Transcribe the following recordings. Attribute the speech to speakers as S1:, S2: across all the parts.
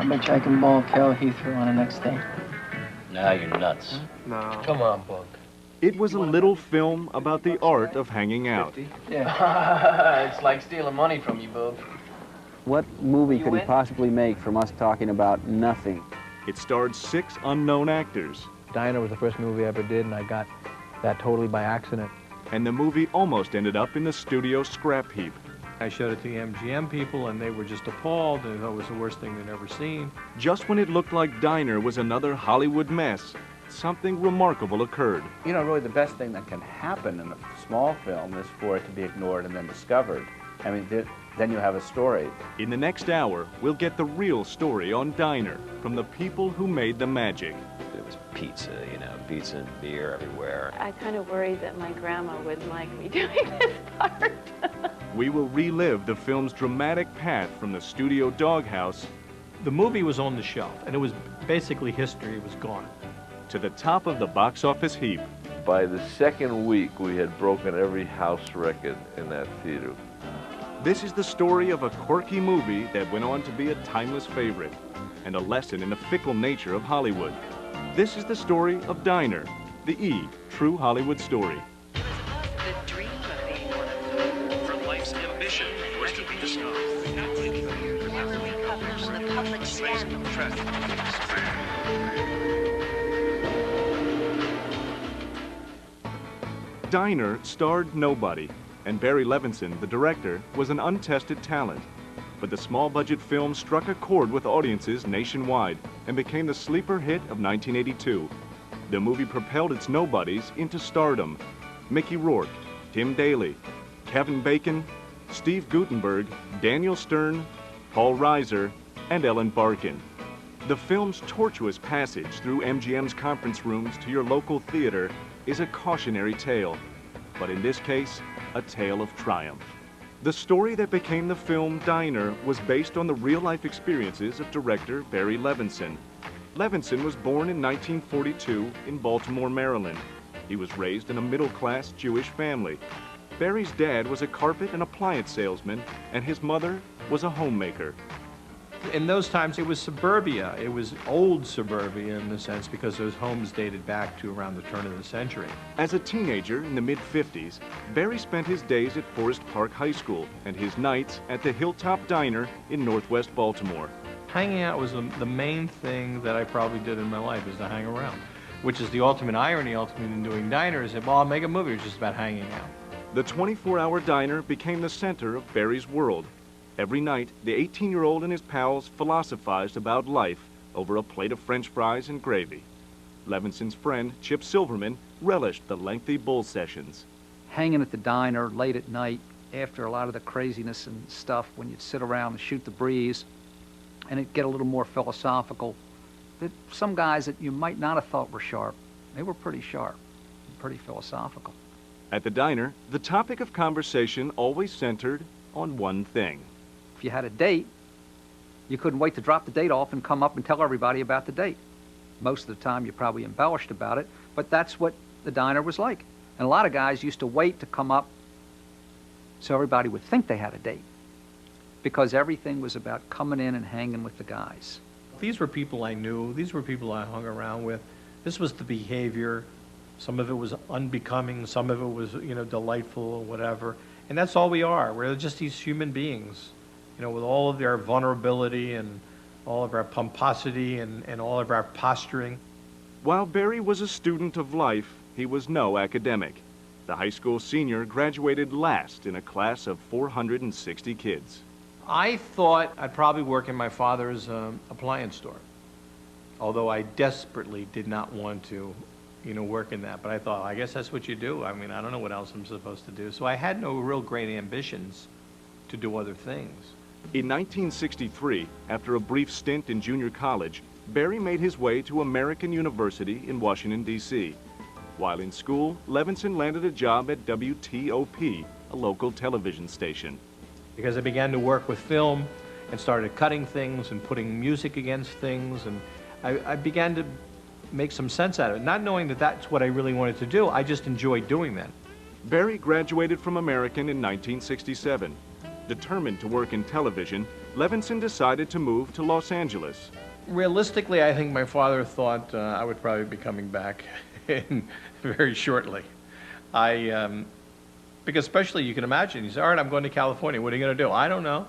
S1: bet you I can ball Cal Heathrow on the next day.
S2: Nah, you're nuts.
S3: No.
S4: Come on, Bunk.
S5: It was a little film about the art of hanging out.
S4: Yeah. It's like stealing money from you, Bug.
S6: What movie could he possibly make from us talking about nothing?
S5: It starred 6 unknown actors.
S7: Diner was the first movie I ever did, and I got that totally by accident.
S5: And the movie almost ended up in the studio scrap heap.
S7: I showed it to the MGM people, and they were just appalled. They thought it was the worst thing they'd ever seen.
S5: Just when it looked like Diner was another Hollywood mess, something remarkable occurred.
S6: You know, really the best thing that can happen in a small film is for it to be ignored and then discovered. I mean, then you have a story.
S5: In the next hour, we'll get the real story on Diner from the people who made the magic.
S2: It was pizza, you know, pizza and beer everywhere.
S8: I kind of worried that my grandma wouldn't like me doing this part.
S5: We will relive the film's dramatic path from the studio doghouse
S7: The movie was on the shelf, and it was basically history. It was gone.
S5: to the top of the box office heap.
S9: By the second week, we had broken every house record in that theater.
S5: This is the story of a quirky movie that went on to be a timeless favorite and a lesson in the fickle nature of Hollywood. This is the story of Diner, the true Hollywood story.
S10: The dream of being one of for life's ambition was to be a star.
S11: Whenever we publish the public scandal.
S5: Diner starred nobody, and Barry Levinson, the director, was an untested talent. But the small-budget film struck a chord with audiences nationwide and became the sleeper hit of 1982. The movie propelled its nobodies into stardom. Mickey Rourke, Tim Daly, Kevin Bacon, Steve Guttenberg, Daniel Stern, Paul Reiser, and Ellen Barkin. The film's tortuous passage through MGM's conference rooms to your local theater is a cautionary tale, but in this case, a tale of triumph. The story that became the film Diner was based on the real-life experiences of director Barry Levinson. Levinson was born in 1942 in Baltimore, Maryland. He was raised in a middle-class Jewish family. Barry's dad was a carpet and appliance salesman, and his mother was a homemaker.
S7: In those times, it was suburbia. It was old suburbia in a sense because those homes dated back to around the turn of the century.
S5: As a teenager in the mid-50s, Barry spent his days at Forest Park High School and his nights at the Hilltop Diner in Northwest Baltimore.
S7: Hanging out was the main thing that I probably did in my life, is to hang around, which is the ultimate irony, ultimately, in doing Diner, is that, well, I'll make a movie, it's just about hanging out.
S5: The 24-hour diner became the center of Barry's world. Every night, the 18-year-old and his pals philosophized about life over a plate of French fries and gravy. Levinson's friend, Chip Silverman, relished the lengthy bull sessions.
S12: Hanging at the diner late at night, after a lot of the craziness and stuff, when you'd sit around and shoot the breeze, and it'd get a little more philosophical, that some guys that you might not have thought were sharp, they were pretty sharp, pretty philosophical.
S5: At the diner, the topic of conversation always centered on one thing.
S12: If you had a date, you couldn't wait to drop the date off and come up and tell everybody about the date. Most of the time you probably embellished about it, but that's what the diner was like. And a lot of guys used to wait to come up so everybody would think they had a date, because everything was about coming in and hanging with the guys.
S7: These were people I knew. These were people I hung around with. This was the behavior. Some of it was unbecoming. Some of it was, you know, delightful or whatever. And that's all we are. We're just these human beings, you know, with all of their vulnerability and all of our pomposity and all of our posturing.
S5: While Barry was a student of life, he was no academic. The high school senior graduated last in a class of 460 kids.
S7: I thought I'd probably work in my father's appliance store, although I desperately did not want to, you know, work in that. But I thought, I guess that's what you do. I mean, I don't know what else I'm supposed to do. So I had no real great ambitions to do other things.
S5: In 1963, after a brief stint in junior college, Barry made his way to American University in Washington, D.C. While in school, Levinson landed a job at WTOP, a local television station.
S7: Because I began to work with film and started cutting things and putting music against things, and I began to make some sense out of it. Not knowing that that's what I really wanted to do, I just enjoyed doing that.
S5: Barry graduated from American in 1967. Determined to work in television, Levinson decided to move to Los Angeles.
S7: Realistically, I think my father thought I would probably be coming back very shortly. Because especially you can imagine, he said, all right, I'm going to California. What are you going to do? I don't know.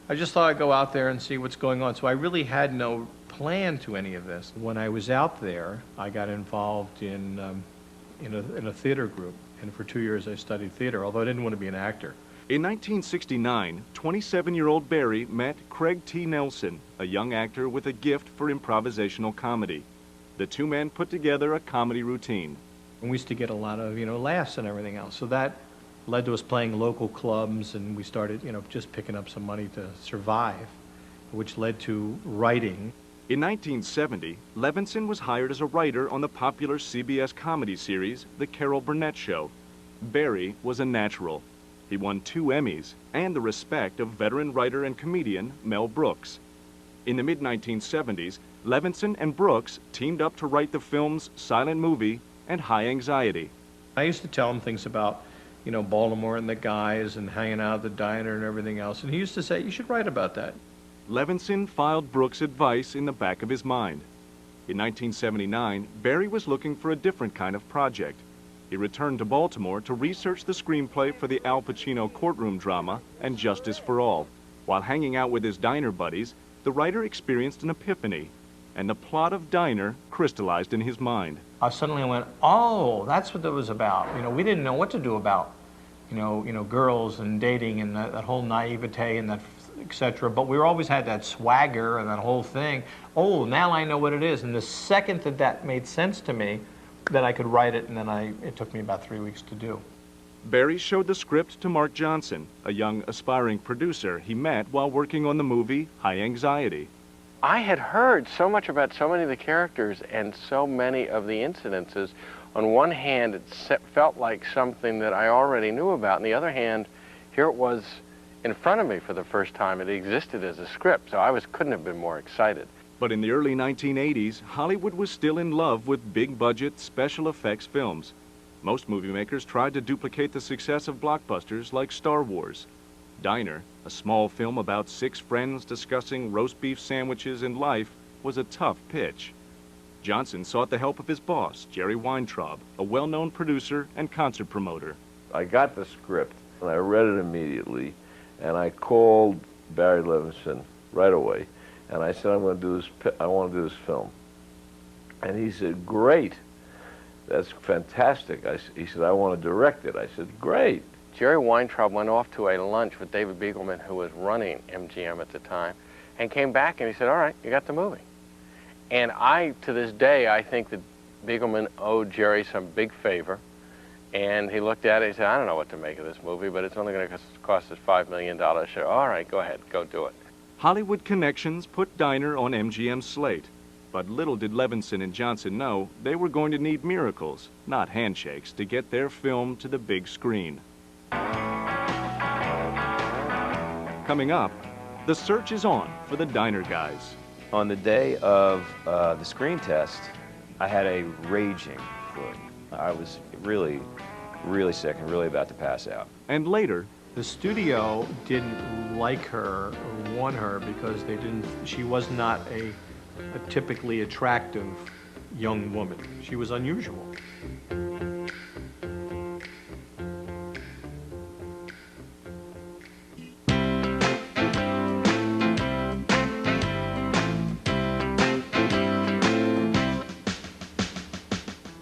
S7: I just thought I'd go out there and see what's going on. So I really had no plan to any of this. When I was out there, I got involved in a theater group. And for 2 years I studied theater, although I didn't want to be an actor.
S5: In 1969, 27-year-old Barry met Craig T. Nelson, a young actor with a gift for improvisational comedy. The two men put together a comedy routine.
S7: And we used to get a lot of, laughs and everything else. So that led to us playing local clubs, and we started, just picking up some money to survive, which led to writing.
S5: In 1970, Levinson was hired as a writer on the popular CBS comedy series, The Carol Burnett Show. Barry was a natural. He won 2 Emmys and the respect of veteran writer and comedian Mel Brooks. In the mid-1970s, Levinson and Brooks teamed up to write the films Silent Movie and High Anxiety.
S7: I used to tell him things about, Baltimore and the guys and hanging out at the diner and everything else, and he used to say, you should write about that.
S5: Levinson filed Brooks' advice in the back of his mind. In 1979, Barry was looking for a different kind of project. He returned to Baltimore to research the screenplay for the Al Pacino courtroom drama and Justice for All. While hanging out with his diner buddies, the writer experienced an epiphany, and the plot of Diner crystallized in his mind.
S7: I suddenly went, oh, that's what that was about. We didn't know what to do about, girls and dating and that whole naivete and that, etc. But we always had that swagger and that whole thing. Oh, now I know what it is. And the second that made sense to me, that I could write it, and then it took me about 3 weeks to do.
S5: Barry showed the script to Mark Johnson, a young aspiring producer he met while working on the movie High Anxiety.
S3: I had heard so much about so many of the characters and so many of the incidences. On one hand, it felt like something that I already knew about. On the other hand, here it was in front of me for the first time. It existed as a script, so I couldn't have been more excited.
S5: But in the early 1980s, Hollywood was still in love with big-budget special effects films. Most movie makers tried to duplicate the success of blockbusters like Star Wars. Diner, a small film about 6 friends discussing roast beef sandwiches and life, was a tough pitch. Johnson sought the help of his boss, Jerry Weintraub, a well-known producer and concert promoter.
S9: I got the script, and I read it immediately, and I called Barry Levinson right away, and I said, I want to do this film. And he said, great, that's fantastic. He said, I want to direct it. I said, great.
S3: Jerry Weintraub went off to a lunch with David Begelman, who was running MGM at the time, and came back and he said, all right, you got the movie. And to this day, I think that Begelman owed Jerry some big favor. And he looked at it and said, I don't know what to make of this movie, but it's only going to cost us $5 million. I said, all right, go ahead, go do it.
S5: Hollywood connections put Diner on MGM's slate. But little did Levinson and Johnson know they were going to need miracles, not handshakes, to get their film to the big screen. Coming up, the search is on for the Diner guys.
S2: On the day of the screen test, I had a raging flu. I was really, really sick and really about to pass out.
S5: And later,
S7: the studio didn't like her or want her because she was not a typically attractive young woman. She was unusual.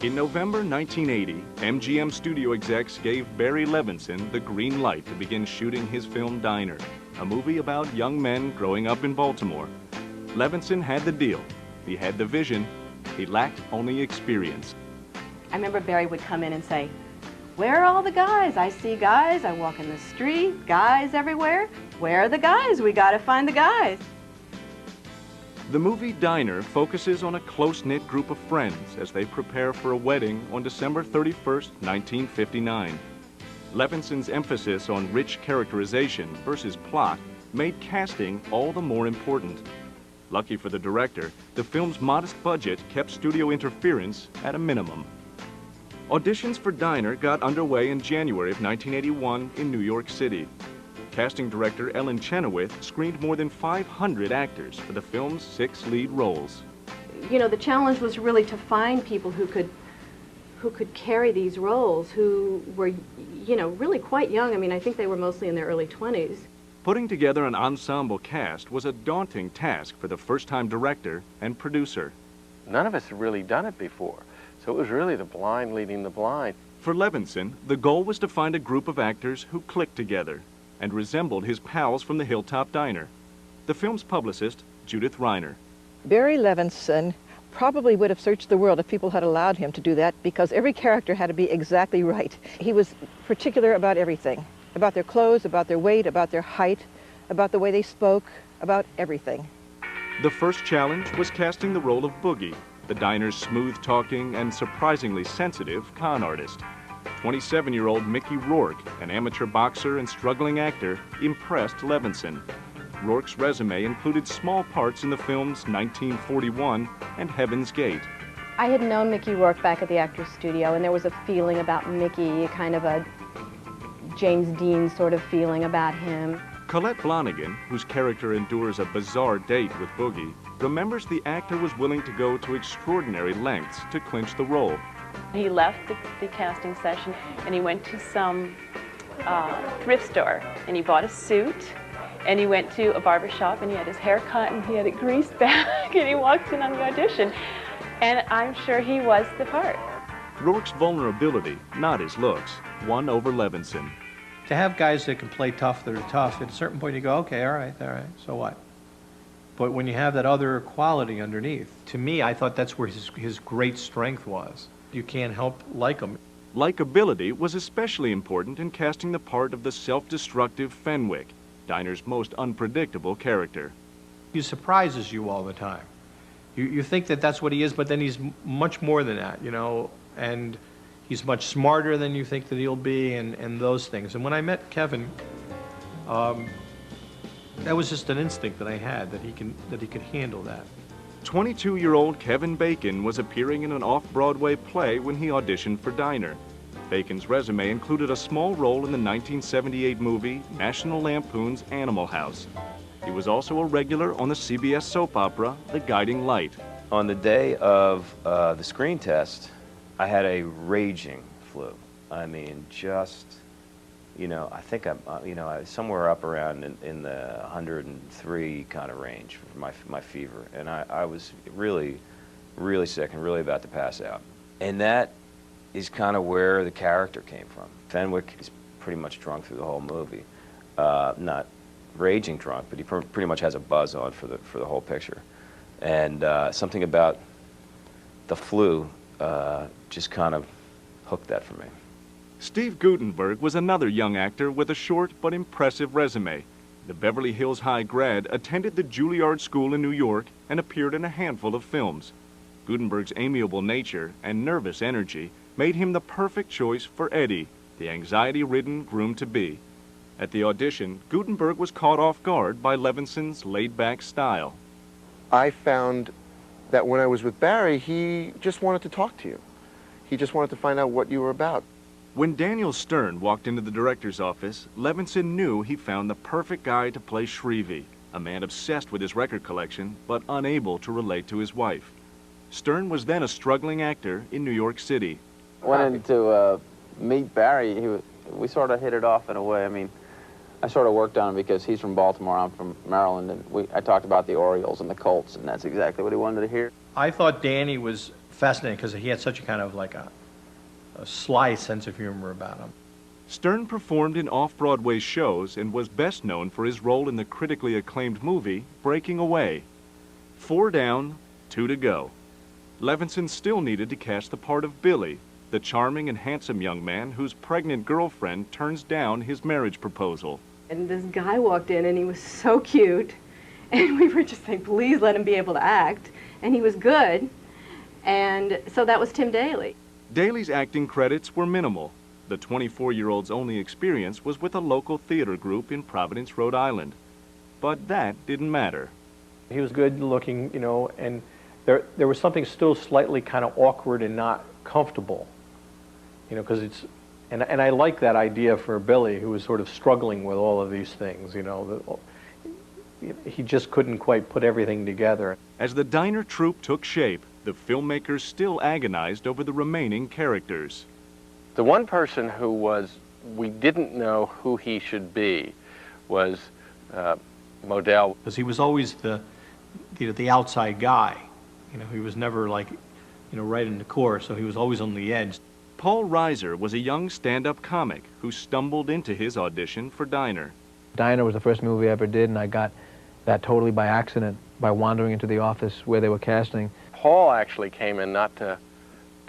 S5: In November 1980, MGM studio execs gave Barry Levinson the green light to begin shooting his film Diner, a movie about young men growing up in Baltimore. Levinson had the deal. He had the vision. He lacked only experience.
S13: I remember Barry would come in and say, where are all the guys? I see guys. I walk in the street, guys everywhere. Where are the guys? We got to find the guys.
S5: The movie Diner focuses on a close-knit group of friends as they prepare for a wedding on December 31st, 1959. Levinson's emphasis on rich characterization versus plot made casting all the more important. Lucky for the director, the film's modest budget kept studio interference at a minimum. Auditions for Diner got underway in January of 1981 in New York City. Casting director Ellen Chenoweth screened more than 500 actors for the film's 6 lead roles.
S13: You know, the challenge was really to find people who could carry these roles, who were, you know, really quite young. I mean, I think they were mostly in their early 20s.
S5: Putting together an ensemble cast was a daunting task for the first-time director and producer.
S3: None of us had really done it before, so it was really the blind leading the blind.
S5: For Levinson, the goal was to find a group of actors who clicked together and resembled his pals from the Hilltop Diner. The film's publicist, Judith Reiner.
S14: Barry Levinson probably would have searched the world if people had allowed him to do that, because every character had to be exactly right. He was particular about everything, about their clothes, about their weight, about their height, about the way they spoke, about everything.
S5: The first challenge was casting the role of Boogie, the diner's smooth-talking and surprisingly sensitive con artist. 27-year-old Mickey Rourke, an amateur boxer and struggling actor, impressed Levinson. Rourke's resume included small parts in the films 1941 and Heaven's Gate.
S13: I had known Mickey Rourke back at the Actors Studio, and there was a feeling about Mickey, kind of a James Dean sort of feeling about him.
S5: Colette Flanagan, whose character endures a bizarre date with Boogie, remembers the actor was willing to go to extraordinary lengths to clinch the role.
S8: He left the casting session and he went to some thrift store and he bought a suit and he went to a barber shop and he had his hair cut and he had it greased back and he walked in on the audition, and I'm sure he was the part.
S5: Rourke's vulnerability, not his looks, won over Levinson.
S7: To have guys that can play tough, that are tough, at a certain point you go, okay, all right, so what? But when you have that other quality underneath, to me, I thought that's where his great strength was. You can't help like him.
S5: Likeability was especially important in casting the part of the self-destructive Fenwick, Diner's most unpredictable character.
S7: He surprises you all the time. You think that that's what he is, but then he's much more than that, you know, and he's much smarter than you think that he'll be, and those things. And when I met Kevin, that was just an instinct that I had, that he could handle that.
S5: 22-year-old Kevin Bacon was appearing in an off-Broadway play when he auditioned for Diner. Bacon's resume included a small role in the 1978 movie National Lampoon's Animal House. He was also a regular on the CBS soap opera The Guiding Light.
S2: On the day of the screen test, I had a raging flu. I mean, just, you know, I think I'm, you know, I was somewhere up around in the 103 kind of range for my fever. And I was really, really sick and really about to pass out. And that is kind of where the character came from. Fenwick is pretty much drunk through the whole movie. Not raging drunk, but he pretty much has a buzz on for the whole picture. And something about the flu just kind of hooked that for me.
S5: Steve Guttenberg was another young actor with a short but impressive resume. The Beverly Hills High grad attended the Juilliard School in New York and appeared in a handful of films. Guttenberg's amiable nature and nervous energy made him the perfect choice for Eddie, the anxiety-ridden groom-to-be. At the audition, Guttenberg was caught off guard by Levinson's laid-back style.
S15: I found that when I was with Barry, he just wanted to talk to you. He just wanted to find out what you were about.
S5: When Daniel Stern walked into the director's office, Levinson knew he found the perfect guy to play Shrevey, a man obsessed with his record collection, but unable to relate to his wife. Stern was then a struggling actor in New York City.
S16: Went in to meet Barry. We sort of hit it off in a way. I mean, I sort of worked on him because he's from Baltimore, I'm from Maryland, and I talked about the Orioles and the Colts, and that's exactly what he wanted to hear.
S7: I thought Danny was fascinating because he had such a kind of like a sly sense of humor about him.
S5: Stern performed in off-Broadway shows and was best known for his role in the critically acclaimed movie Breaking Away. 4 down, 2 to go. Levinson still needed to cast the part of Billy, the charming and handsome young man whose pregnant girlfriend turns down his marriage proposal.
S13: And this guy walked in and he was so cute, and we were just saying, please let him be able to act, and he was good, and so that was Tim Daly.
S5: Daly's acting credits were minimal. The 24-year-old's only experience was with a local theater group in Providence, Rhode Island. But that didn't matter.
S7: He was good looking, you know, and there was something still slightly kind of awkward and not comfortable, you know, because And I like that idea for Billy, who was sort of struggling with all of these things, you know. He just couldn't quite put everything together.
S5: As the diner troupe took shape, the filmmakers still agonized over the remaining characters.
S3: The one person who we didn't know who he should be was Modell.
S7: Because he was always the outside guy. You know, he was never like, you know, right in the core, so he was always on the edge.
S5: Paul Reiser was a young stand-up comic who stumbled into his audition for Diner.
S17: Diner was the first movie I ever did, and I got that totally by accident, by wandering into the office where they were casting.
S3: Paul actually came in not to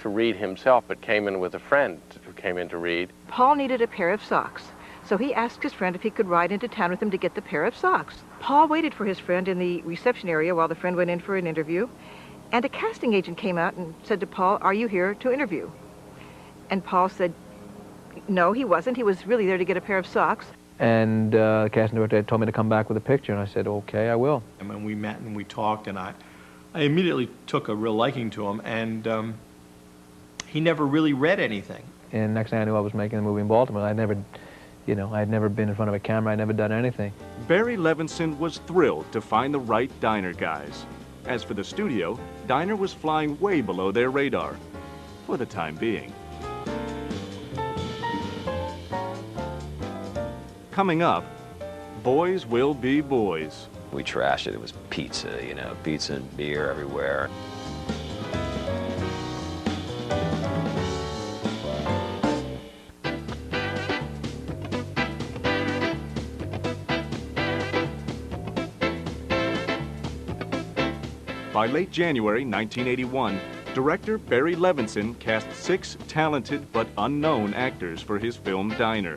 S3: read himself, but came in with a friend who came in to read.
S14: Paul needed a pair of socks, so he asked his friend if he could ride into town with him to get the pair of socks. Paul waited for his friend in the reception area while the friend went in for an interview, and a casting agent came out and said to Paul, "Are you here to interview?" And Paul said, no, he wasn't. He was really there to get a pair of socks.
S17: And the casting director told me to come back with a picture, and I said, okay, I will.
S7: And when we met and we talked, and I immediately took a real liking to him, and he never really read anything.
S17: And next thing I knew, I was making a movie in Baltimore. I'd never been in front of a camera. I'd never done anything.
S5: Barry Levinson was thrilled to find the right Diner guys. As for the studio, Diner was flying way below their radar, for the time being. Coming up, Boys Will Be Boys.
S2: We trashed it. It was pizza, you know, pizza and beer everywhere.
S5: By late January 1981, director Barry Levinson cast 6 talented but unknown actors for his film Diner.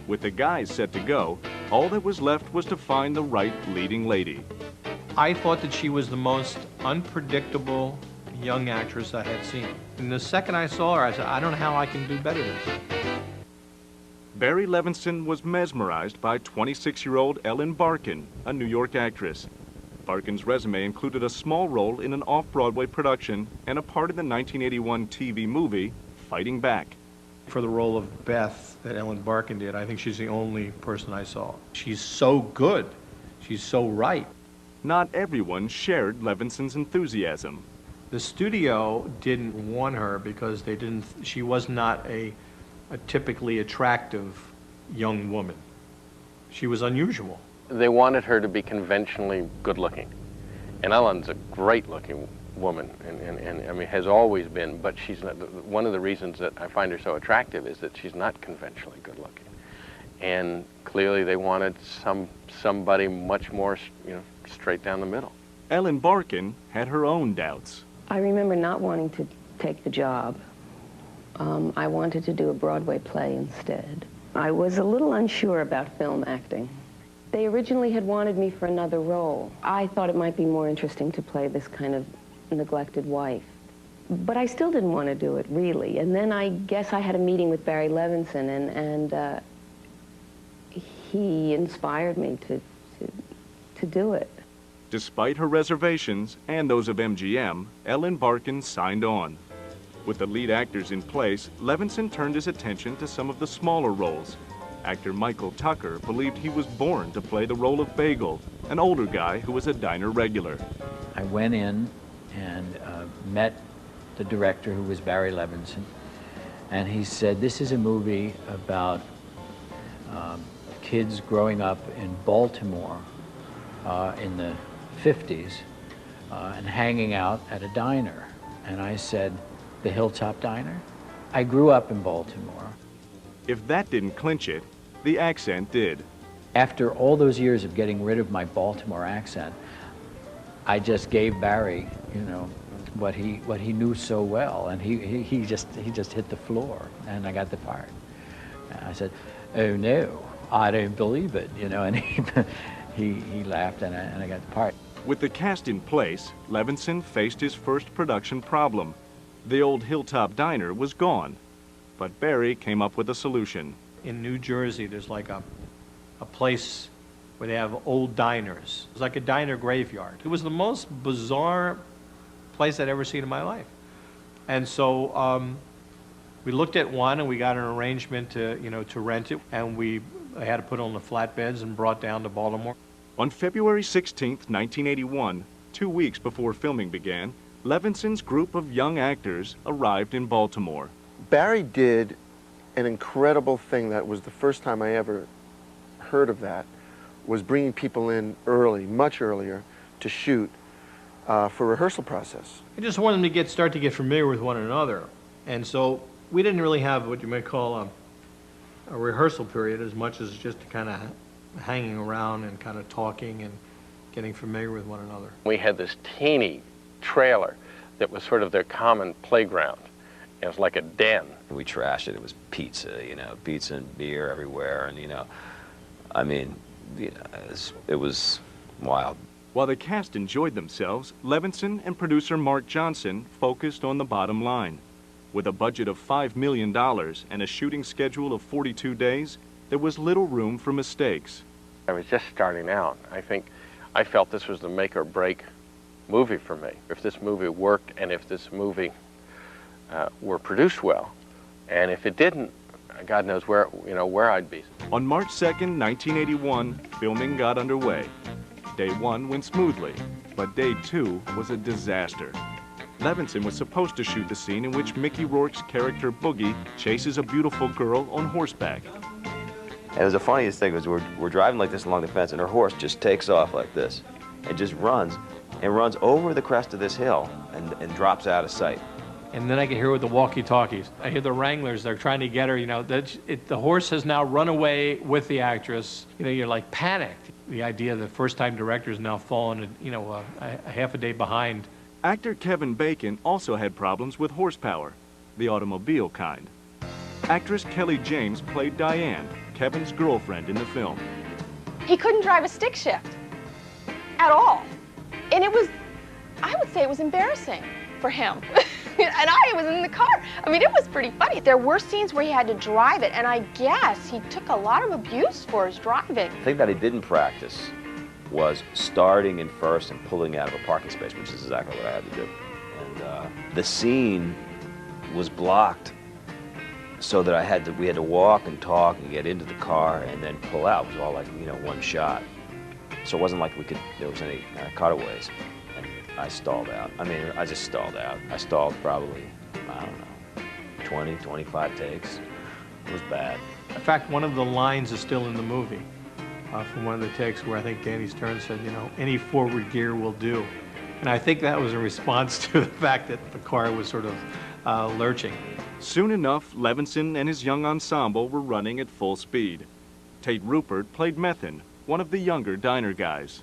S5: With the guys set to go, all that was left was to find the right leading lady.
S7: I thought that she was the most unpredictable young actress I had seen. And the second I saw her, I said, I don't know how I can do better than this.
S5: Barry Levinson was mesmerized by 26-year-old Ellen Barkin, a New York actress. Barkin's resume included a small role in an off-Broadway production and a part in the 1981 TV movie, Fighting Back.
S7: For the role of Beth that Ellen Barkin did, I think she's the only person I saw. She's so good. She's so right.
S5: Not everyone shared Levinson's enthusiasm.
S7: The studio didn't want her because she was not a typically attractive young woman. She was unusual.
S3: They wanted her to be conventionally good-looking. And Ellen's a great-looking woman, and I mean, has always been, but she's not. One of the reasons that I find her so attractive is that she's not conventionally good-looking. And clearly they wanted somebody much more, you know, straight down the middle.
S5: Ellen Barkin had her own doubts.
S18: I remember not wanting to take the job. I wanted to do a Broadway play instead. I was a little unsure about film acting. They originally had wanted me for another role. I thought it might be more interesting to play this kind of neglected wife. But I still didn't want to do it, really. And then I guess I had a meeting with Barry Levinson, and he inspired me to do it.
S5: Despite her reservations and those of MGM, Ellen Barkin signed on. With the lead actors in place, Levinson turned his attention to some of the smaller roles. Actor Michael Tucker believed he was born to play the role of Bagel, an older guy who was a Diner regular.
S19: I went in and met the director, who was Barry Levinson, and he said, this is a movie about kids growing up in Baltimore in the 50s and hanging out at a diner. And I said, the Hilltop Diner? I grew up in Baltimore.
S5: If that didn't clinch it, the accent did.
S19: After all those years of getting rid of my Baltimore accent, I just gave Barry, you know, what he knew so well, and he just hit the floor, and I got the part. And I said, oh no, I don't believe it, you know, and he laughed, and I got the part.
S5: With the cast in place, Levinson faced his first production problem. The old Hilltop Diner was gone, but Barry came up with a solution.
S7: In New Jersey, there's like a place where they have old diners. It's like a diner graveyard. It was the most bizarre place I'd ever seen in my life. And so We looked at one and we got an arrangement to, to rent it, and I had to put it on the flatbeds and brought down to Baltimore.
S5: On February 16, 1981, 2 weeks before filming began, Levinson's group of young actors arrived in Baltimore.
S15: Barry did an incredible thing that was the first time I ever heard of that, was bringing people in early, much earlier, to shoot for rehearsal process.
S7: I just wanted them to start to get familiar with one another. And so we didn't really have what you might call a rehearsal period as much as just kind of hanging around and kind of talking and getting familiar with one another.
S3: We had this teeny trailer that was sort of their common playground. It was like a den.
S2: We trashed it. It was pizza, pizza and beer everywhere, and I mean, it was wild.
S5: While the cast enjoyed themselves, Levinson and producer Mark Johnson focused on the bottom line. With a budget of $5 million and a shooting schedule of 42 days, there was little room for mistakes.
S3: I was just starting out. I felt this was the make or break movie for me. If this movie worked and if this movie were produced well, and if it didn't, God knows where I'd be.
S5: On March 2nd, 1981, filming got underway. Day 1 went smoothly, but Day 2 was a disaster. Levinson was supposed to shoot the scene in which Mickey Rourke's character Boogie chases a beautiful girl on horseback.
S2: And it was the funniest thing was we're driving like this along the fence, and her horse just takes off like this and just runs over the crest of this hill and drops out of sight.
S7: And then I can hear with the walkie-talkies. I hear the wranglers, they're trying to get her, the horse has now run away with the actress. You're like panicked. The idea that first-time directors now fallen, a half a day behind.
S5: Actor Kevin Bacon also had problems with horsepower, the automobile kind. Actress Kelly James played Diane, Kevin's girlfriend in the film.
S20: He couldn't drive a stick shift at all. And I would say it was embarrassing for him. And I was in the car. I mean, it was pretty funny. There were scenes where he had to drive it, and I guess he took a lot of abuse for his driving.
S2: The thing that he didn't practice was starting in first and pulling out of a parking space, which is exactly what I had to do. And the scene was blocked so that we had to walk and talk and get into the car and then pull out. It was all like, one shot. So it wasn't like there was any cutaways. And I stalled out. I mean, I just stalled out. I stalled probably, I don't know, 20, 25 takes. It was bad.
S7: In fact, one of the lines is still in the movie. From one of the takes where I think Danny Stern said, any forward gear will do. And I think that was a response to the fact that the car was sort of lurching.
S5: Soon enough, Levinson and his young ensemble were running at full speed. Tate Rupert played Methan, one of the younger diner guys.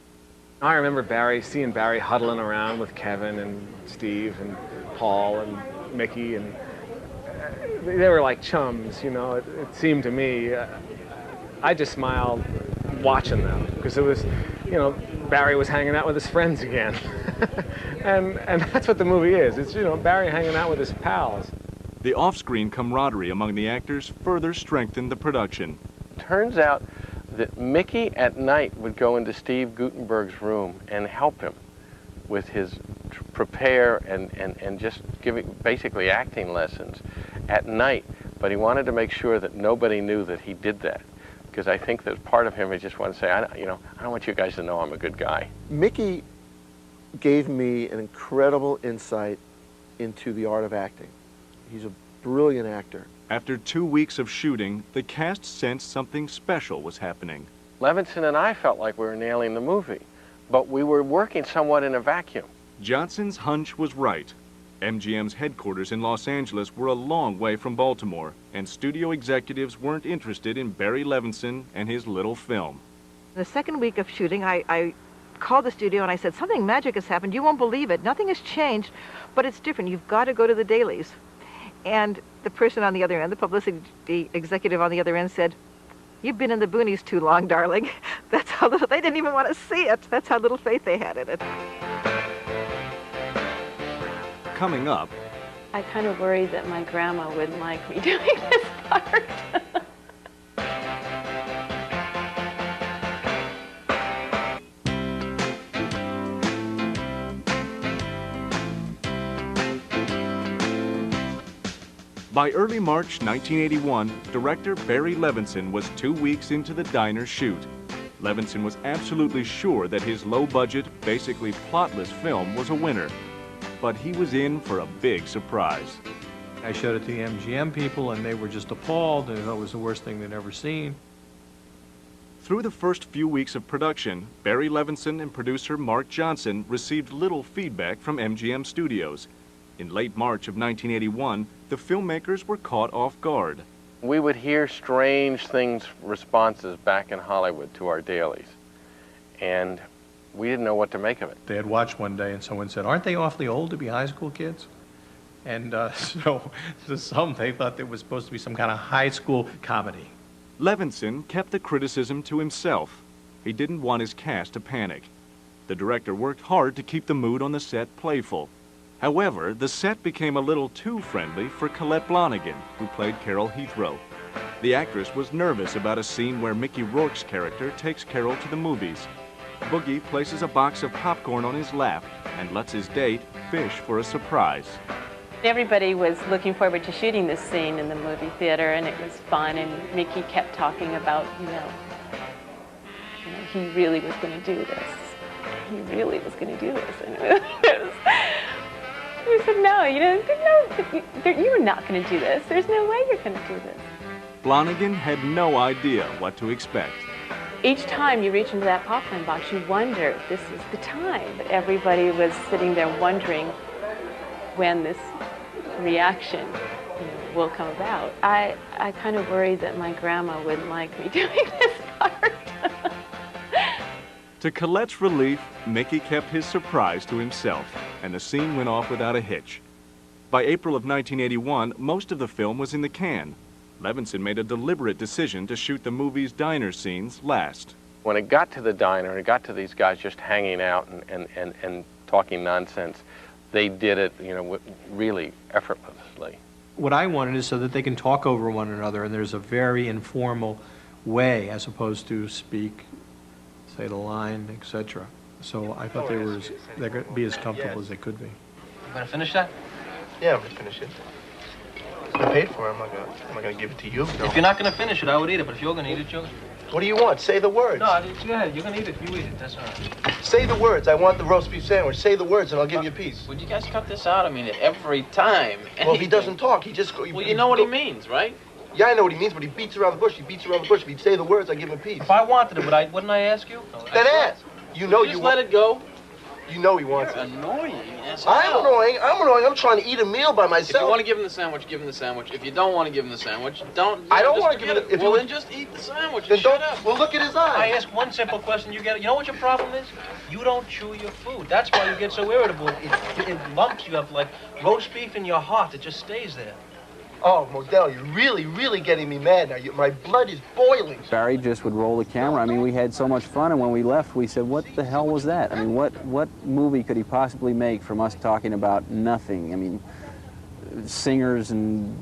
S21: I remember seeing Barry huddling around with Kevin and Steve and Paul and Mickey, and they were like chums, It seemed to me, I just smiled watching them, because it was, Barry was hanging out with his friends again. and that's what the movie is. It's, Barry hanging out with his pals.
S5: The off-screen camaraderie among the actors further strengthened the production.
S3: Turns out that Mickey at night would go into Steve Guttenberg's room and help him with his prepare and just giving basically acting lessons at night, but he wanted to make sure that nobody knew that he did that. Because I think that part of him, he just wanted to say, I don't want you guys to know I'm a good guy.
S15: Mickey gave me an incredible insight into the art of acting. He's a brilliant actor.
S5: After 2 weeks of shooting, the cast sensed something special was happening.
S3: Levinson and I felt like we were nailing the movie, but we were working somewhat in a vacuum.
S5: Johnson's hunch was right. MGM's headquarters in Los Angeles were a long way from Baltimore, and studio executives weren't interested in Barry Levinson and his little film.
S14: The second week of shooting, I called the studio and I said, something magic has happened. You won't believe it. Nothing has changed, but it's different. You've got to go to the dailies. And the person on the other end, the publicity executive on the other end said, you've been in the boonies too long, darling. That's how little, they didn't even want to see it. That's how little faith they had in it.
S5: Coming up,
S8: I kind of worried that my grandma wouldn't like me doing this part.
S5: By early March 1981, director Barry Levinson was 2 weeks into the Diner shoot. Levinson was absolutely sure that his low-budget, basically plotless film was a winner. But he was in for a big surprise.
S7: I showed it to the MGM people, and they were just appalled. They thought it was the worst thing they'd ever seen.
S5: Through the first few weeks of production, Barry Levinson and producer Mark Johnson received little feedback from MGM Studios. In late March of 1981, the filmmakers were caught off guard.
S3: We would hear strange things, responses back in Hollywood to our dailies, and we didn't know what to make of it.
S7: They had watched one day, and someone said, "Aren't they awfully old to be high school kids?" And so to some, they thought there was supposed to be some kind of high school comedy.
S5: Levinson kept the criticism to himself. He didn't want his cast to panic. The director worked hard to keep the mood on the set playful. However, the set became a little too friendly for Colette Blonigan, who played Carol Heathrow. The actress was nervous about a scene where Mickey Rourke's character takes Carol to the movies. Boogie places a box of popcorn on his lap and lets his date fish for a surprise.
S8: Everybody was looking forward to shooting this scene in the movie theater, and it was fun, and Mickey kept talking about, he really was going to do this. He really was going to do this. And we said, no, you're not going to do this. There's no way you're going to do this.
S5: Blonigan had no idea what to expect.
S8: Each time you reach into that popcorn box, you wonder if this is the time. But everybody was sitting there wondering when this reaction will come about. I kind of worried that my grandma wouldn't like me doing this part.
S5: To Colette's relief, Mickey kept his surprise to himself, and the scene went off without a hitch. By April of 1981, most of the film was in the can. Levinson made a deliberate decision to shoot the movie's diner scenes last.
S3: When it got to the diner, and it got to these guys just hanging out and talking nonsense, they did it, really effortlessly.
S7: What I wanted is so that they can talk over one another, and there's a very informal way, as opposed to speak, say the line, etc. So I thought they're going to be as comfortable as they could be.
S4: You gonna finish that?
S1: Yeah, I'm gonna finish it. I paid for it. I'm not gonna give it to you. No.
S4: If you're not gonna finish it, I would eat it. But if you're gonna eat it,
S1: What do you want? Say the words.
S4: No, go ahead. You're gonna eat it. You eat it. That's all right.
S1: Say the words. I want the roast beef sandwich. Say the words, and I'll give you a piece.
S4: Would you guys cut this out? I mean, every time.
S1: Well, if he doesn't talk, he just.
S4: Well, you know what he means, right?
S1: Yeah, I know what he means, but he beats around the bush. He beats around the bush. If he'd say the words, I give him a piece.
S4: If I wanted it, wouldn't I ask you?
S1: Then ask. You know you
S4: just let it go.
S1: You know he wants
S4: You're
S1: it.
S4: annoying.
S1: I'm annoying. I'm trying to eat a meal by myself.
S4: If you want to give him the sandwich, give him the sandwich. If you don't want to give him the sandwich, don't.
S1: I don't want to give him the.
S4: Well, then just eat the sandwich.
S1: Then
S4: and shut up.
S1: Well, look at his eyes.
S4: I ask one simple question. You get it. You know what your problem is? You don't chew your food. That's why you get so irritable. It lumps. You have like roast beef in your heart that just stays there.
S1: Oh, Modell, you're really, really getting me mad now. My blood is boiling.
S16: Barry just would roll the camera. I mean, we had so much fun, and when we left, we said, what the hell was that? I mean, what movie could he possibly make from us talking about nothing? I mean, singers and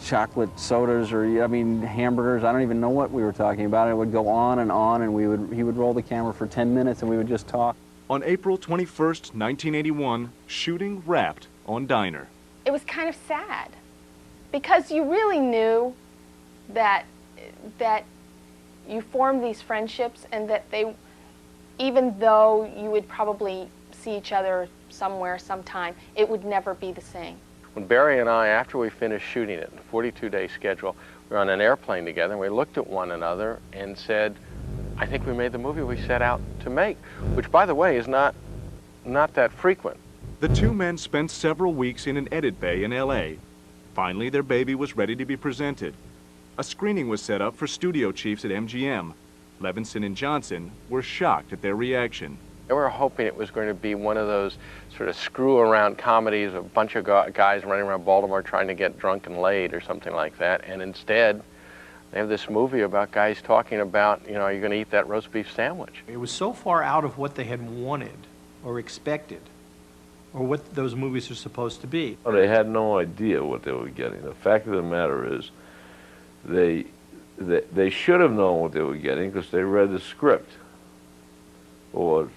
S16: chocolate sodas or, hamburgers. I don't even know what we were talking about. It would go on, and he would roll the camera for 10 minutes, and we would just talk.
S5: On April 21st, 1981, shooting wrapped on Diner.
S20: It was kind of sad, because you really knew that you formed these friendships, and that even though you would probably see each other somewhere, sometime, it would never be the same.
S3: When Barry and I, after we finished shooting it, a 42-day schedule, we were on an airplane together, and we looked at one another and said, I think we made the movie we set out to make, which, by the way, is not that frequent.
S5: The two men spent several weeks in an edit bay in L.A. Finally, their baby was ready to be presented. A screening was set up for studio chiefs at MGM. Levinson and Johnson were shocked at their reaction.
S3: They were hoping it was going to be one of those sort of screw-around comedies, a bunch of guys running around Baltimore trying to get drunk and laid or something like that, and instead, they have this movie about guys talking about, are you going to eat that roast beef sandwich?
S7: It was so far out of what they had wanted or expected, or what those movies are supposed to be.
S9: Well, they had no idea what they were getting. The fact of the matter is, they should have known what they were getting because they read the script, or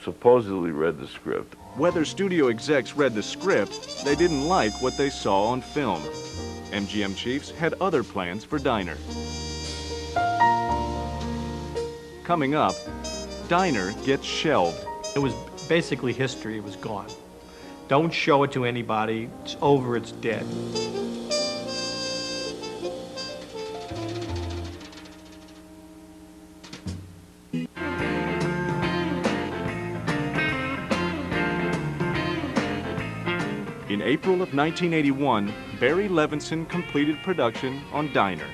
S9: supposedly read the script.
S5: Whether studio execs read the script, they didn't like what they saw on film. MGM chiefs had other plans for Diner. Coming up, Diner gets shelved.
S7: It was basically history. It was gone. Don't show it to anybody. It's over. It's dead.
S5: In April of 1981, Barry Levinson completed production on Diner.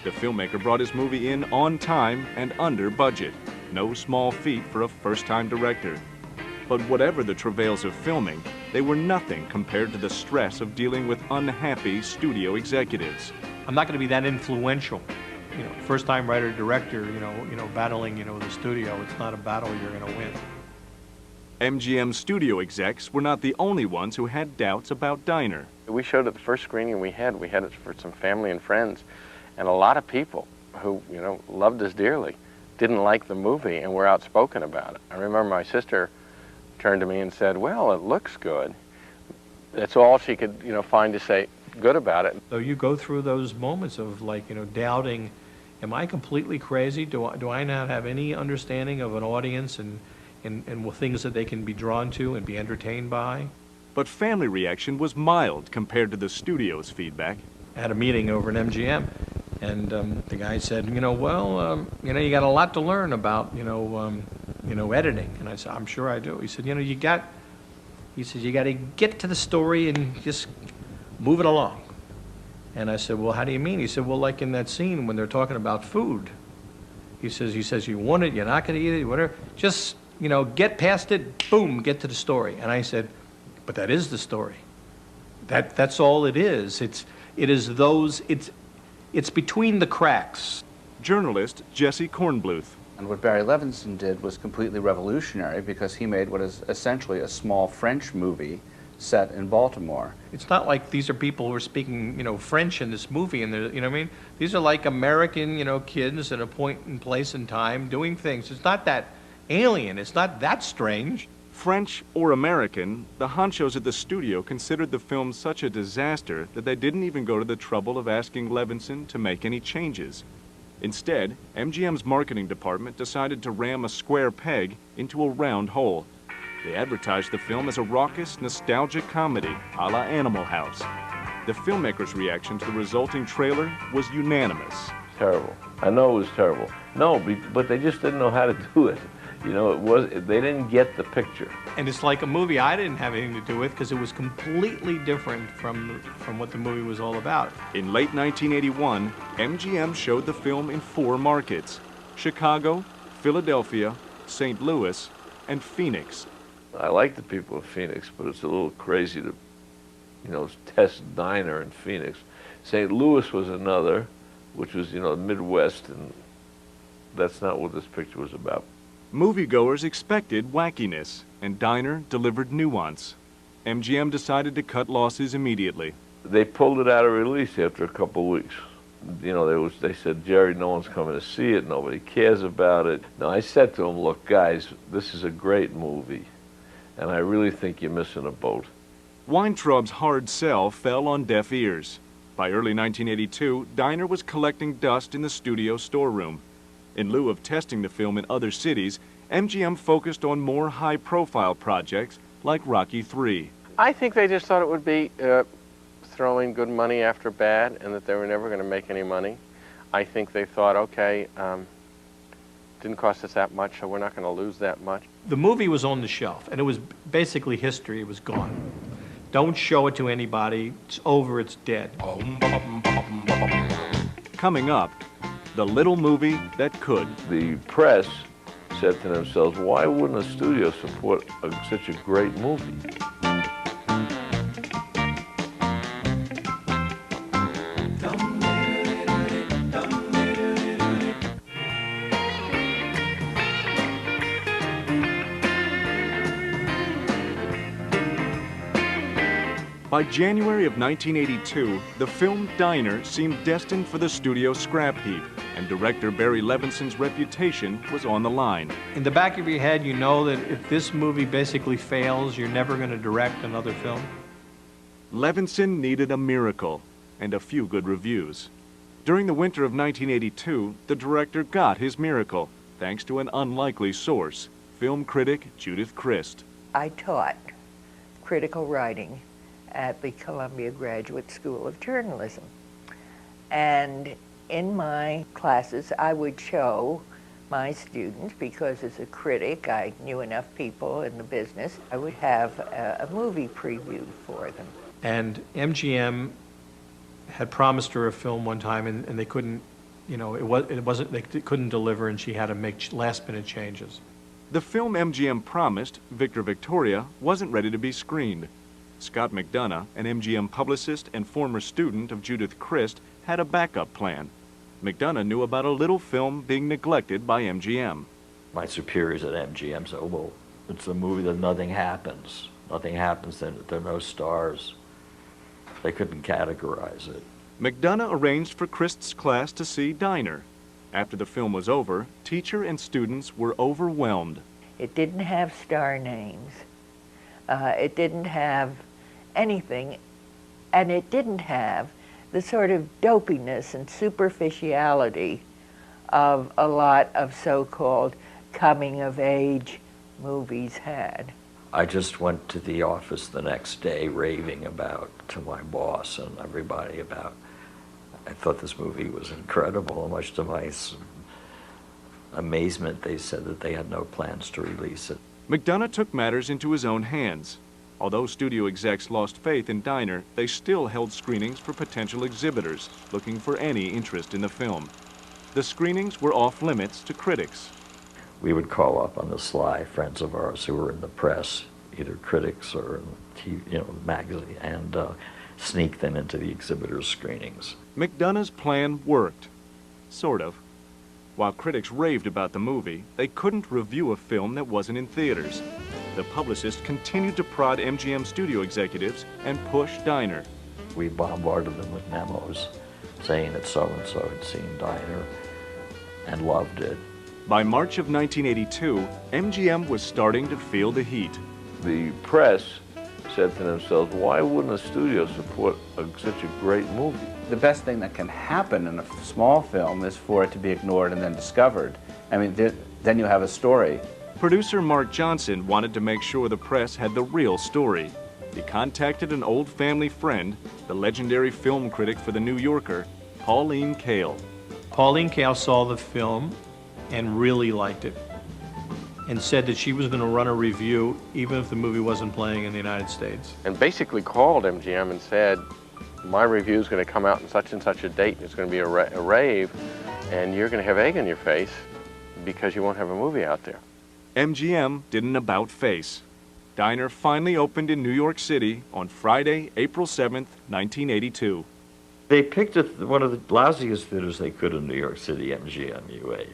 S5: The filmmaker brought his movie in on time and under budget. No small feat for a first-time director. But whatever the travails of filming, they were nothing compared to the stress of dealing with unhappy studio executives.
S7: I'm not going to be that influential. You know, first-time writer-director, battling, the studio. It's not a battle you're going to win.
S5: MGM studio execs were not the only ones who had doubts about Diner.
S3: We showed it the first screening we had it for some family and friends, and a lot of people who, loved us dearly didn't like the movie and were outspoken about it. I remember my sister turned to me and said, well, it looks good. That's all she could, find to say good about it.
S7: So you go through those moments of doubting, am I completely crazy? Do I not have any understanding of an audience and things that they can be drawn to and be entertained by?
S5: But family reaction was mild compared to the studio's feedback.
S7: I had a meeting over at MGM, and the guy said, you got a lot to learn about, editing. And I said, I'm sure I do. He said, you got to get to the story and just move it along. And I said, well, how do you mean? He said, well, like in that scene when they're talking about food. He says, you want it, you're not going to eat it, whatever. Just, get past it, boom, get to the story. And I said, but that is the story. That's all it is. It's between the cracks.
S5: Journalist Jesse Kornbluth.
S6: And what Barry Levinson did was completely revolutionary because he made what is essentially a small French movie set in Baltimore.
S7: It's not like these are people who are speaking, French in this movie, and they're, what I mean? These are like American, kids at a point in place and time doing things. It's not that alien. It's not that strange.
S5: French or American, the honchos at the studio considered the film such a disaster that they didn't even go to the trouble of asking Levinson to make any changes. Instead, MGM's marketing department decided to ram a square peg into a round hole. They advertised the film as a raucous, nostalgic comedy, a la Animal House. The filmmaker's reaction to the resulting trailer was unanimous.
S9: Terrible. I know it was terrible. No, but they just didn't know how to do it. They didn't get the picture.
S7: And it's like a movie I didn't have anything to do with because it was completely different from what the movie was all about.
S5: In late 1981, MGM showed the film in 4 markets: Chicago, Philadelphia, St. Louis, and Phoenix.
S9: I like the people of Phoenix, but it's a little crazy to, test Diner in Phoenix. St. Louis was another, which was, the Midwest, and that's not what this picture was about.
S5: Moviegoers expected wackiness, and Diner delivered nuance. MGM decided to cut losses immediately.
S9: They pulled it out of release after a couple of weeks. They said, Jerry, no one's coming to see it, nobody cares about it. Now, I said to them, look, guys, this is a great movie, and I really think you're missing a boat.
S5: Weintraub's hard sell fell on deaf ears. By early 1982, Diner was collecting dust in the studio storeroom. In lieu of testing the film in other cities, MGM focused on more high-profile projects like Rocky III.
S3: I think they just thought it would be throwing good money after bad and that they were never going to make any money. I think they thought, okay, didn't cost us that much, so we're not going to lose that much.
S7: The movie was on the shelf, and it was basically history. It was gone. Don't show it to anybody. It's over. It's dead.
S5: Coming up, the little movie that could.
S9: The press said to themselves, why wouldn't a studio support such a great movie?
S5: By January of 1982, the film Diner seemed destined for the studio scrap heap. and director Barry Levinson's reputation was on the line.
S7: In the back of your head, you know that if this movie basically fails, you're never going to direct another film.
S5: Levinson needed a miracle and a few good reviews. During the winter of 1982, the director got his miracle, thanks to an unlikely source, film critic Judith Crist.
S10: I taught critical writing at the Columbia Graduate School of Journalism. And in my classes, I would show my students, because as a critic, I knew enough people in the business, I would have a movie preview for them.
S7: And MGM had promised her a film one time, and they couldn't, you know, they couldn't deliver, and she had to make last-minute changes.
S5: The film MGM promised, Victor Victoria, wasn't ready to be screened. Scott McDonough, an MGM publicist and former student of Judith Crist, had a backup plan. McDonough knew about a little film being neglected by MGM.
S22: My superiors at MGM said, well, it's a movie that nothing happens. Nothing happens, there are no stars. They couldn't categorize it.
S5: McDonough arranged for Crist's class to see Diner. After the film was over, teacher and students were overwhelmed.
S10: It didn't have star names. It didn't have anything, and it didn't have the sort of dopiness and superficiality of a lot of so-called coming-of-age movies had.
S22: I just went to the office the next day raving to my boss and everybody about, I thought this movie was incredible, and much to my amazement, they said that they had no plans to release it.
S5: McDonough took matters into his own hands. Although studio execs lost faith in Diner, they still held screenings for potential exhibitors looking for any interest in the film. The screenings were off limits to critics.
S22: We would call up on the sly friends of ours who were in the press, either critics or in TV, magazine, and sneak them into the exhibitors' screenings.
S5: McDonough's plan worked. Sort of. While critics raved about the movie, they couldn't review a film that wasn't in theaters. The publicist continued to prod MGM studio executives and push Diner.
S22: We bombarded them with memos saying that so-and-so had seen Diner and loved it.
S5: By March of 1982, MGM was starting to feel the heat.
S9: The press said to themselves, why wouldn't a studio support such a great movie?
S6: The best thing that can happen in a small film is for it to be ignored and then discovered. I mean, then you have a story.
S5: Producer Mark Johnson wanted to make sure the press had the real story. He contacted an old family friend, the legendary film critic for The New Yorker, Pauline Kael.
S7: Pauline Kael saw the film and really liked it, and said that she was going to run a review even if the movie wasn't playing in the United States.
S3: And basically called MGM and said, my review is going to come out in such and such a date, and it's going to be a rave, and you're going to have egg on your face because you won't have a movie out there.
S5: MGM didn't about face. Diner finally opened in New York City on Friday, April 7th, 1982.
S22: They picked one of the lousiest theaters they could in New York City, MGM UA.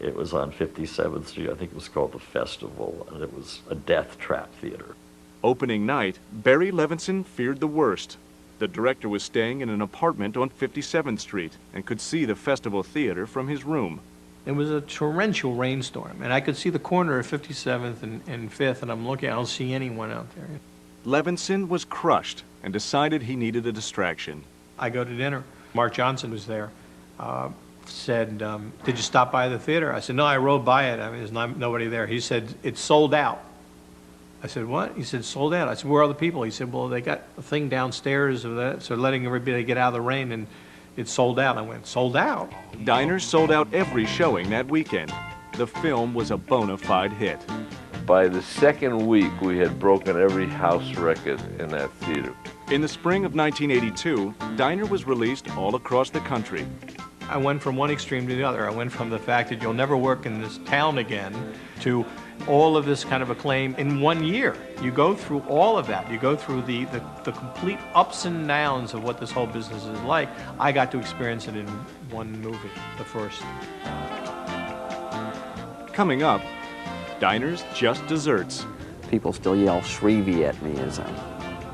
S22: It was on 57th Street. I think it was called The Festival, and it was a death trap theater.
S5: Opening night, Barry Levinson feared the worst. The director was staying in an apartment on 57th Street and could see the Festival Theater from his room.
S7: It was a torrential rainstorm, and I could see the corner of 57th and 5th, and I'm looking, I don't see anyone out there.
S5: Levinson was crushed and decided he needed a distraction.
S7: I go to dinner. Mark Johnson was there. Said, did you stop by the theater? I said, no, I rode by it. I mean, there's nobody there. He said, it's sold out. I said, what? He said, sold out. I said, where are the people? He said, well, they got a thing downstairs of that, so letting everybody get out of the rain, and it's sold out. I went, sold out?
S5: Diner sold out every showing that weekend. The film was a bona fide hit.
S9: By the second week, we had broken every house record in that theater.
S5: In the spring of 1982, Diner was released all across the country.
S7: I went from one extreme to the other. I went from the fact that you'll never work in this town again to all of this kind of acclaim in 1 year. You go through all of that. You go through the complete ups and downs of what this whole business is like. I got to experience it in one movie, the first.
S5: Coming up, Diner's Just Desserts.
S16: People still yell Shrevey at me as I'm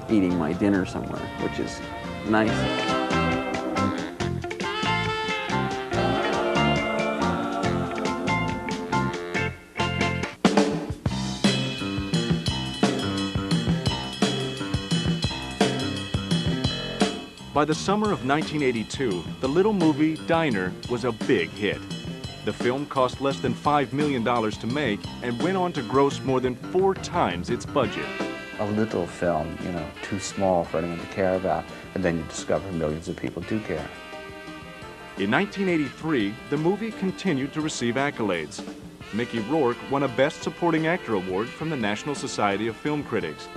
S16: eating my dinner somewhere, which is nice.
S5: By the summer of 1982, the little movie Diner was a big hit. The film cost less than $5 million to make and went on to gross more than 4 times its budget.
S6: A little film, you know, too small for anyone to care about, and then you discover millions of people do care.
S5: In 1983, the movie continued to receive accolades. Mickey Rourke won a Best Supporting Actor award from the National Society of Film Critics.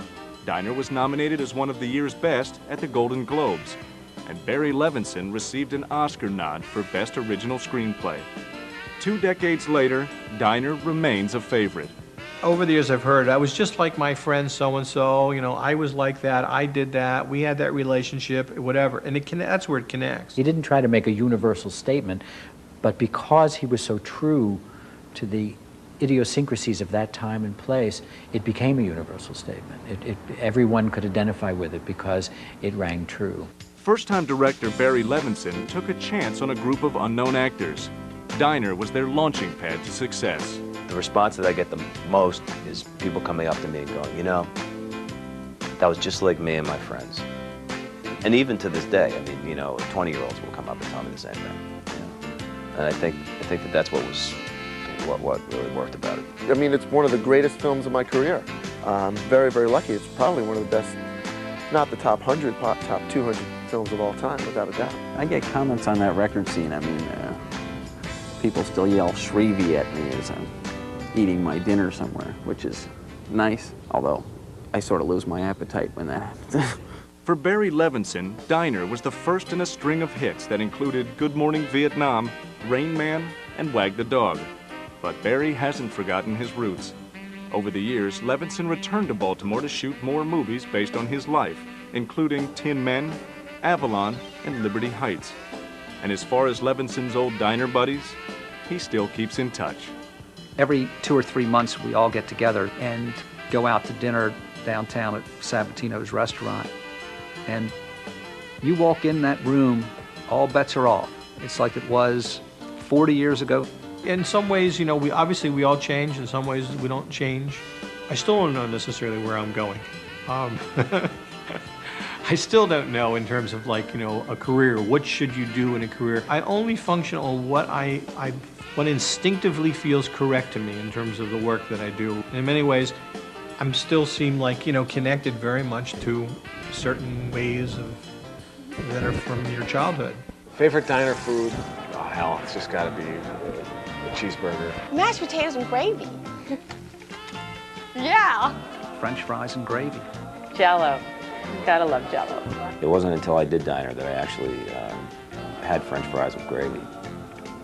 S5: Diner was nominated as one of the year's best at the Golden Globes, and Barry Levinson received an Oscar nod for Best Original Screenplay. 2 decades later, Diner remains a favorite.
S7: Over the years I've heard, I was just like my friend so-and-so, you know, I was like that, I did that, we had that relationship, whatever, and that's where it connects.
S19: He didn't try to make a universal statement, but because he was so true to the idiosyncrasies of that time and place, it became a universal statement. Everyone could identify with it because it rang true.
S5: First-time director Barry Levinson took a chance on a group of unknown actors. Diner was their launching pad to success.
S2: The response that I get the most is people coming up to me and going, you know, that was just like me and my friends. And even to this day, I mean, you know, 20-year-olds will come up and tell me the same thing. You know? And I think that that's what really worked about it.
S15: I mean, it's one of the greatest films of my career. I'm very, very lucky. It's probably one of the best, not the top 100, top 200 films of all time, without a doubt.
S16: I get comments on that record scene. I mean, people still yell Shrevey at me as I'm eating my dinner somewhere, which is nice, although I sort of lose my appetite when that happens.
S5: For Barry Levinson, Diner was the first in a string of hits that included Good Morning Vietnam, Rain Man, and Wag the Dog. But Barry hasn't forgotten his roots. Over the years, Levinson returned to Baltimore to shoot more movies based on his life, including Tin Men, Avalon, and Liberty Heights. And as far as Levinson's old diner buddies, he still keeps in touch.
S11: Every 2 or 3 months, we all get together and go out to dinner downtown at Sabatino's restaurant. And you walk in that room, all bets are off. It's like it was 40 years ago.
S7: In some ways, you know, we all change. In some ways, we don't change. I still don't know necessarily where I'm going. I still don't know in terms of, like, you know, a career. What should you do in a career? I only function on what what instinctively feels correct to me in terms of the work that I do. In many ways, I'm still seem like, you know, connected very much to certain ways that are from your childhood.
S21: Favorite diner food? Oh, hell, it's just got to be a cheeseburger.
S20: Mashed potatoes and gravy. Yeah.
S11: French fries and gravy.
S8: Jell-O. Gotta love Jell-O.
S2: It wasn't until I did Diner that I actually had French fries with gravy.